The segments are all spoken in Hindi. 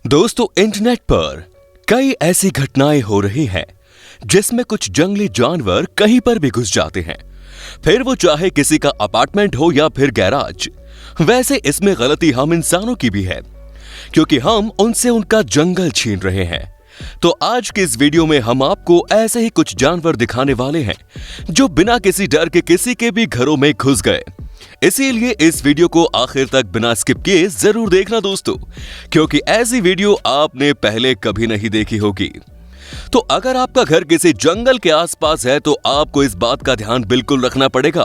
दोस्तों, इंटरनेट पर कई ऐसी घटनाएं हो रही हैं जिसमें कुछ जंगली जानवर कहीं पर भी घुस जाते हैं, फिर वो चाहे किसी का अपार्टमेंट हो या फिर गैराज। वैसे इसमें गलती हम इंसानों की भी है, क्योंकि हम उनसे उनका जंगल छीन रहे हैं। तो आज के इस वीडियो में हम आपको ऐसे ही कुछ जानवर दिखाने वाले हैं जो बिना किसी डर के किसी के भी घरों में घुस गए। इसीलिए इस वीडियो को आखिर तक बिना स्किप किए जरूर देखना दोस्तों, क्योंकि ऐसी वीडियो आपने पहले कभी नहीं देखी होगी। तो अगर आपका घर किसी जंगल के आसपास है तो आपको इस बात का ध्यान बिल्कुल रखना पड़ेगा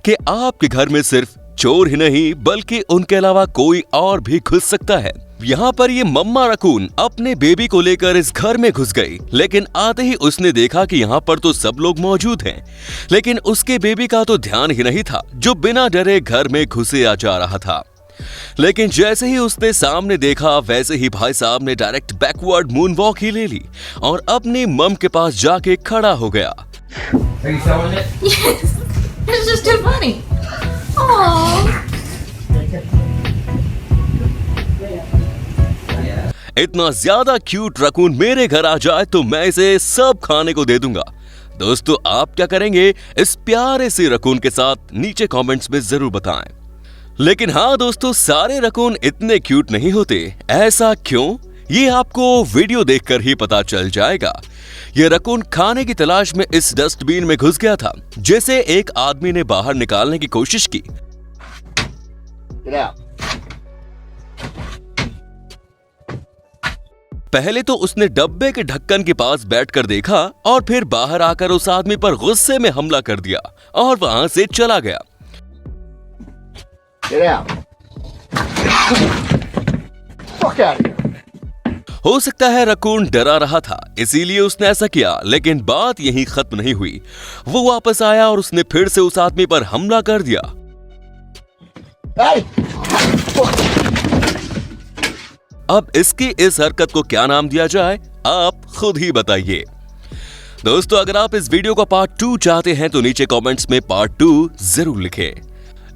कि आपके घर में सिर्फ चोर ही नहीं बल्कि उनके अलावा कोई और भी घुस सकता है। यहाँ पर ये मम्मा रकून अपने बेबी को लेकर इस घर में घुस गई, लेकिन आते ही उसने देखा कि यहाँ पर तो सब लोग मौजूद हैं, लेकिन उसके बेबी का तो ध्यान ही नहीं था जो बिना डरे घर में घुसे आ जा रहा था। लेकिन जैसे ही उसने सामने देखा वैसे ही भाई साहब ने डायरेक्ट बैकवर्ड मून वॉक ही ले ली और अपनी मम के पास जाके खड़ा हो गया। Yes, it's just too funny. Aww. इतना ज्यादा क्यूट रकून मेरे घर आ जाए तो मैं इसे सब खाने को दे दूंगा। दोस्तों, आप क्या करेंगे इस प्यारे से रकून के साथ नीचे कमेंट्स में जरूर बताएं। लेकिन हाँ दोस्तों, सारे रकून इतने क्यूट नहीं होते। ऐसा क्यों, ये आपको वीडियो देखकर ही पता चल जाएगा। ये रकून खाने की तलाश में इस डस्टबिन में घुस गया था, जिसे एक आदमी ने बाहर निकालने की कोशिश की। पहले तो उसने डब्बे के ढक्कन के पास बैठकर देखा और फिर बाहर आकर उस आदमी पर गुस्से में हमला कर दिया और वहां से चला गया। हो सकता है रकून डरा रहा था, इसीलिए उसने ऐसा किया, लेकिन बात यहीं खत्म नहीं हुई। वो वापस आया और उसने फिर से उस आदमी पर हमला कर दिया। अब इसकी इस हरकत को क्या नाम दिया जाए, आप खुद ही बताइए। दोस्तों, अगर आप इस वीडियो का पार्ट 2 चाहते हैं तो नीचे कमेंट्स में पार्ट 2 जरूर लिखें।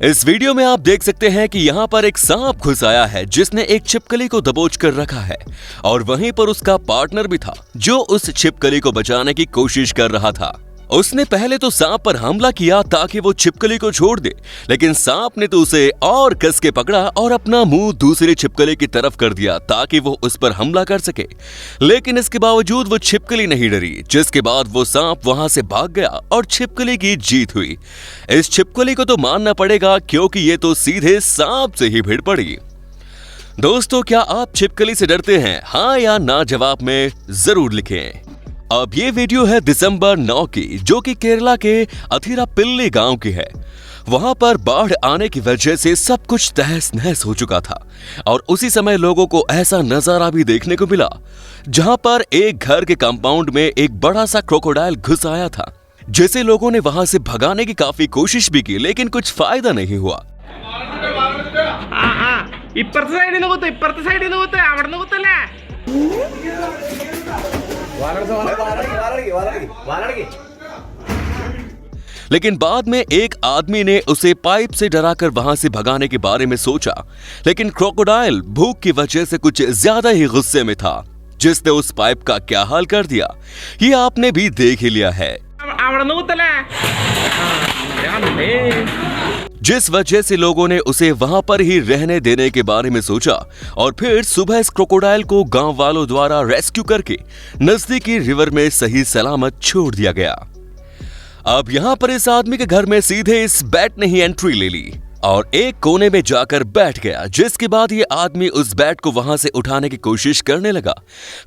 इस वीडियो में आप देख सकते हैं कि यहाँ पर एक सांप घुस आया है जिसने एक छिपकली को दबोच कर रखा है और वहीं पर उसका पार्टनर भी था जो उस छिपकली को बचाने की कोशिश कर रहा था। उसने पहले तो सांप पर हमला किया ताकि वो छिपकली को छोड़ दे, लेकिन सांप ने तो उसे और कस के पकड़ा और अपना मुंह दूसरी छिपकली की तरफ कर दिया ताकि वो उस पर हमला कर सके। लेकिन इसके बावजूद वो छिपकली नहीं डरी, जिसके बाद वो सांप वहां से भाग गया और छिपकली की जीत हुई। इस छिपकली को तो मानना पड़ेगा, क्योंकि ये तो सीधे सांप से ही भिड़ पड़ी। दोस्तों, क्या आप छिपकली से डरते हैं? हाँ या ना जवाब में जरूर लिखें। अब ये वीडियो है दिसंबर 9 की, जो कि केरला के अथिरापिल्ली गांव की है। वहां पर बाढ़ आने की वजह से सब कुछ तहस नहस हो चुका था और उसी समय लोगों को ऐसा नजारा भी देखने को मिला जहां पर एक घर के कंपाउंड में एक बड़ा सा क्रोकोडाइल घुस आया था, जिसे लोगों ने वहां से भगाने की काफी कोशिश भी की, लेकिन कुछ फायदा नहीं हुआ। लेकिन बाद में एक आदमी ने उसे पाइप से डराकर वहां से भगाने के बारे में सोचा, लेकिन क्रोकोडाइल भूख की वजह से कुछ ज्यादा ही गुस्से में था, जिसने उस पाइप का क्या हाल कर दिया ये आपने भी देख ही लिया है, जिस वजह से लोगों ने उसे वहां पर ही रहने देने के बारे में सोचा और फिर सुबह इस क्रोकोडाइल को गांव वालों द्वारा रेस्क्यू करके नजदीकी रिवर में सही सलामत छोड़ दिया गया। अब यहाँ पर इस आदमी के घर में सीधे इस बैट ने ही एंट्री ले ली और एक कोने में जाकर बैठ गया, जिसके बाद ये आदमी उस बैट को वहां से उठाने की कोशिश करने लगा,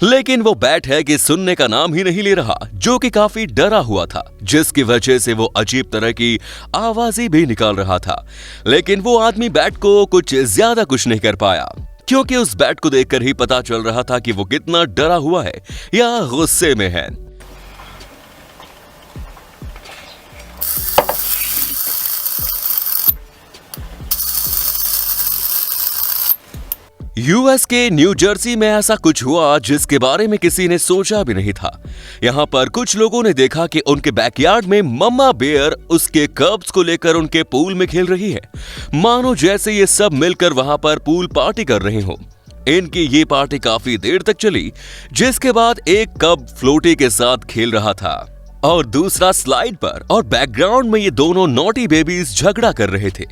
लेकिन वो बैट है कि सुनने का नाम ही नहीं ले रहा, जो कि काफी डरा हुआ था, जिसकी वजह से वो अजीब तरह की आवाजें भी निकाल रहा था। लेकिन वो आदमी बैट को कुछ ज्यादा कुछ नहीं कर पाया, क्योंकि उस बैट को देखकर ही पता चल रहा था कि वो कितना डरा हुआ है या गुस्से में है। यूएस के न्यू जर्सी में ऐसा कुछ हुआ जिसके बारे में किसी ने सोचा भी नहीं था। यहाँ पर कुछ लोगों ने देखा कि उनके बैकयार्ड में मम्मा बेयर उसके कब्स को लेकर उनके पूल में खेल रही है, मानो जैसे ये सब मिलकर वहां पर पूल पार्टी कर रहे हो। इनकी ये पार्टी काफी देर तक चली, जिसके बाद एक कब फ्लोटी के साथ खेल रहा था और दूसरा स्लाइड पर, और बैकग्राउंड में ये दोनों नॉटी बेबीज झगड़ा कर रहे थे,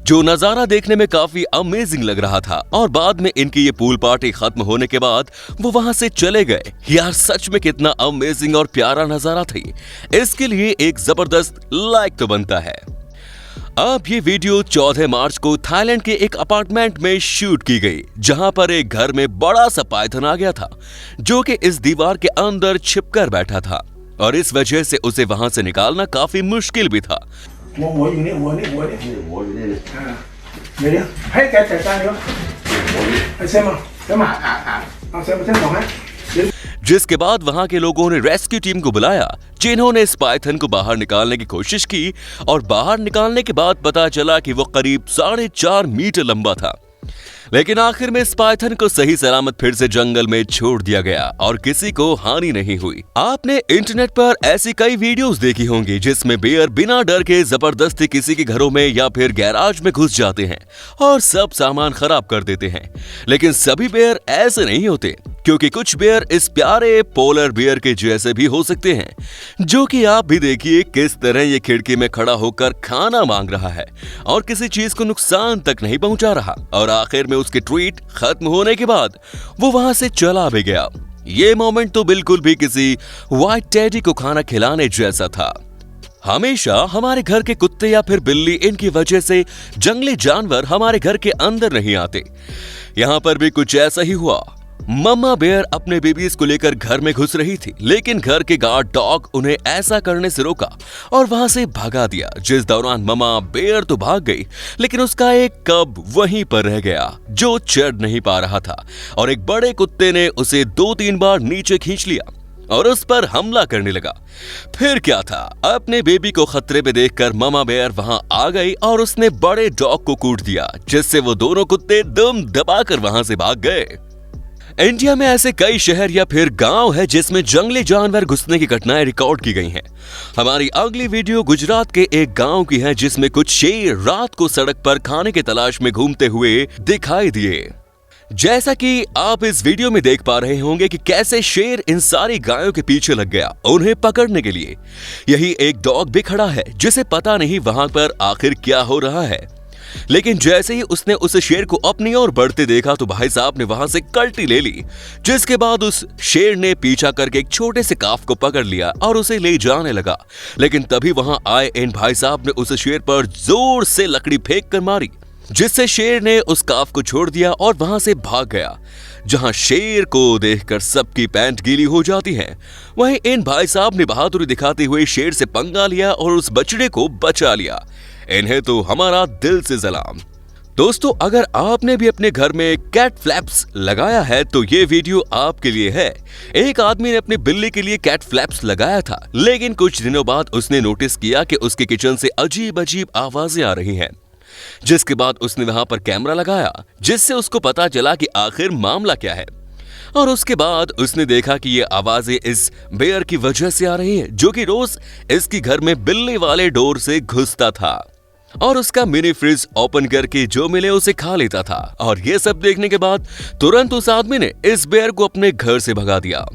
जो नजारा देखने में काफी अमेजिंग लग रहा था। और बाद में इनकी ये पूल पार्टी खत्म होने के बाद वो वहां से चले गए। यार सच में कितना अमेजिंग और प्यारा नजारा था ये। इसके लिए एक जबरदस्त लाइक तो बनता है। अब ये वीडियो 14 मार्च को थाईलैंड के एक अपार्टमेंट में शूट की गई, जहां पर एक घर में बड़ा सा पाइथन आ गया था, जो कि इस दीवार के अंदर छिपकर बैठा था और इस वजह से उसे वहां से निकालना काफी मुश्किल भी था। 我อยู่นี่我อยู่นี่เดี๋ยวให้แกจัดการเดี๋ยวไอ้เซมาเอาเซมาเส้นสองให้ जिसके बाद वहां के लोगों ने रेस्क्यू टीम को बुलाया, जिन्होंने इस पाइथन को बाहर निकालने की कोशिश की और बाहर निकालने के बाद पता चला कि वो करीब 4.5 मीटर लंबा था। लेकिन आखिर में इस पाइथन को सही सलामत फिर से जंगल में छोड़ दिया गया और किसी को हानि नहीं हुई। आपने इंटरनेट पर ऐसी कई वीडियोस देखी होंगी जिसमें बेयर बिना डर के जबरदस्ती किसी के घरों में या फिर गैराज में घुस जाते हैं और सब सामान खराब कर देते हैं। लेकिन सभी बेयर ऐसे नहीं होते, क्योंकि कुछ बेयर इस प्यारे पोलर बेयर के जैसे भी हो सकते हैं, जो कि आप भी देखिए किस तरह ये खिड़की में खड़ा होकर खाना मांग रहा है और किसी चीज को नुकसान तक नहीं पहुंचा रहा। और आखिर में उसकी ट्रीट खत्म होने के बाद वो वहां से चला भी गया। ये मोमेंट तो बिल्कुल भी किसी व्हाइट टेडी को खाना खिलाने जैसा था। हमेशा हमारे घर के कुत्ते या फिर बिल्ली, इनकी वजह से जंगली जानवर हमारे घर के अंदर नहीं आते। यहाँ पर भी कुछ ऐसा ही हुआ। मम्मा बेयर अपने बेबीज को लेकर घर में घुस रही थी, लेकिन घर के गार्ड डॉग उन्हें ऐसा करने से रोका और वहां से भगा दिया। जिस दौरान मम्मा बेयर तो भाग गई, लेकिन उसका एक कब वहीं पर रह गया जो चढ़ नहीं पा रहा था और एक बड़े कुत्ते ने उसे 2-3 बार नीचे खींच लिया और उस पर हमला करने लगा। फिर क्या था, अपने बेबी को खतरे में देखकर मम्मा बेयर वहां आ गई और उसने बड़े डॉग को कूट दिया, जिससे वो दोनों कुत्ते दम दबाकर वहां से भाग गए। इंडिया में ऐसे कई शहर या फिर गांव है जिसमें जंगली जानवर घुसने की घटनाएं रिकॉर्ड की गई हैं। हमारी अगली वीडियो गुजरात के एक गांव की है, जिसमें कुछ शेर रात को सड़क पर खाने की तलाश में घूमते हुए दिखाई दिए। जैसा कि आप इस वीडियो में देख पा रहे होंगे कि कैसे शेर इन सारी गायों के पीछे लग गया उन्हें पकड़ने के लिए। यही एक डॉग भी खड़ा है जिसे पता नहीं वहां पर आखिर क्या हो रहा है, लेकिन जैसे ही उसने उस शेर को अपनी ओर बढ़ते देखा तो भाई साहब ने वहां से कल्टी ले ली, जिसके बाद उस शेर ने पीछा करके एक छोटे से काफ को पकड़ लिया और उसे ले जाने लगा। लेकिन तभी वहां आए इन भाई साहब ने उस शेर पर जोर से लकड़ी फेंक कर मारी, जिससे शेर ने उस काफ को छोड़ दिया और वहां से भाग गया। जहां शेर को देखकर सबकी पैंट गीली हो जाती है, वहीं इन भाई साहब ने बहादुरी दिखाते हुए शेर से पंगा लिया और उस बछड़े को बचा लिया। इन्हें तो हमारा दिल से सलाम। दोस्तों, अगर आपने भी अपने घर में कैट फ्लैप्स लगाया है तो ये वीडियो आपके लिए है। एक आदमी ने अपनी बिल्ली के लिए कैट फ्लैप्स लगाया था, लेकिन कुछ दिनों बाद उसने नोटिस किया कि उसके किचन से अजीब अजीब आवाजें आ रही हैं। जिसके बाद उसने वहां पर कैमरा लगाया, जिससे उसको पता चला कि आखिर मामला क्या है। और उसके बाद उसने देखा कि ये आवाजें इस बेयर की वजह से आ रही हैं, जो कि रोज इसकी घर में बिल्ली वाले डोर से घुसता था और उसका मिनी फ्रिज ओपन करके जो मिले उसे खा लेता था। और ये सब देखने के बाद तुरंत उस आदमी ने इस बेयर को अपने घर से भगा दिया।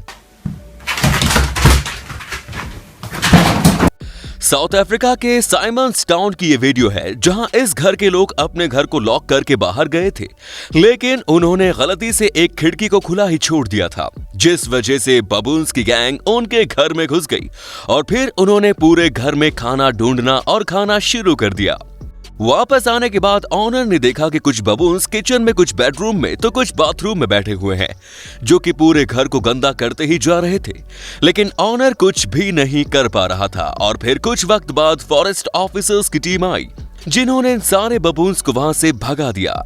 साउथ अफ्रीका के साइमंस टाउन की ये वीडियो है, जहां इस घर के लोग अपने घर को लॉक करके बाहर गए थे, लेकिन उन्होंने गलती से एक खिड़की को खुला ही छोड़ दिया था, जिस वजह से बबून्स की गैंग उनके घर में घुस गई और फिर उन्होंने पूरे घर में खाना ढूंढना और खाना शुरू कर दिया। वापस आने के बाद ऑनर ने देखा कि कुछ बबून्स किचन में, कुछ बेडरूम में तो कुछ बाथरूम में बैठे हुए हैं, जो कि पूरे घर को गंदा करते ही जा रहे थे। लेकिन ऑनर कुछ भी नहीं कर पा रहा था और फिर कुछ वक्त बाद फॉरेस्ट ऑफिसर्स की टीम आई, जिन्होंने इन सारे बबून्स को वहां से भगा दिया।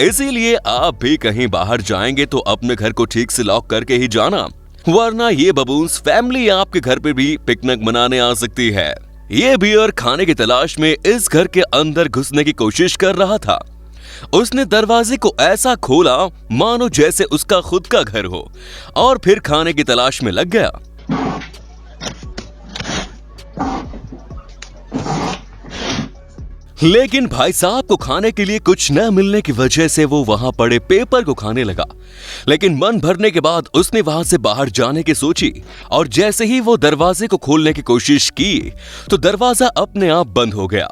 इसीलिए आप भी कहीं बाहर जाएंगे तो अपने घर को ठीक से लॉक करके ही जाना, वरना ये बबून्स फैमिली आपके घर पे भी पिकनिक मनाने आ सकती है। ये बियर खाने की तलाश में इस घर के अंदर घुसने की कोशिश कर रहा था। उसने दरवाजे को ऐसा खोला मानो जैसे उसका खुद का घर हो और फिर खाने की तलाश में लग गया। लेकिन भाई साहब को खाने के लिए कुछ न मिलने की वजह से वो वहां पड़े पेपर को खाने लगा। लेकिन मन भरने के बाद उसने वहां से बाहर जाने की सोची और जैसे ही वो दरवाजे को खोलने की कोशिश की तो दरवाजा अपने आप बंद हो गया,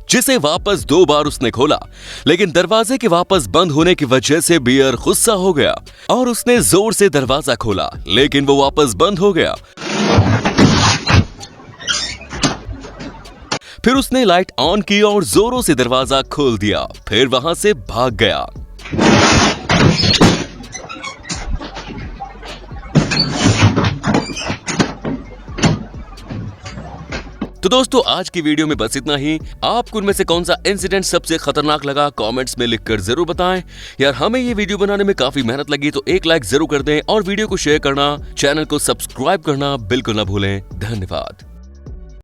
जिसे वापस 2 बार उसने खोला। लेकिन दरवाजे के वापस बंद होने की वजह से बियर गुस्सा हो गया और उसने जोर से दरवाजा खोला, लेकिन वो वापस बंद हो गया। फिर उसने लाइट ऑन की और जोरों से दरवाजा खोल दिया, फिर वहां से भाग गया। तो दोस्तों आज की वीडियो में बस इतना ही। आपको उनमें से कौन सा इंसिडेंट सबसे खतरनाक लगा कमेंट्स में लिखकर जरूर बताएं। यार हमें ये वीडियो बनाने में काफी मेहनत लगी, तो एक लाइक जरूर कर दें और वीडियो को शेयर करना, चैनल को सब्सक्राइब करना बिल्कुल ना भूलें। धन्यवाद।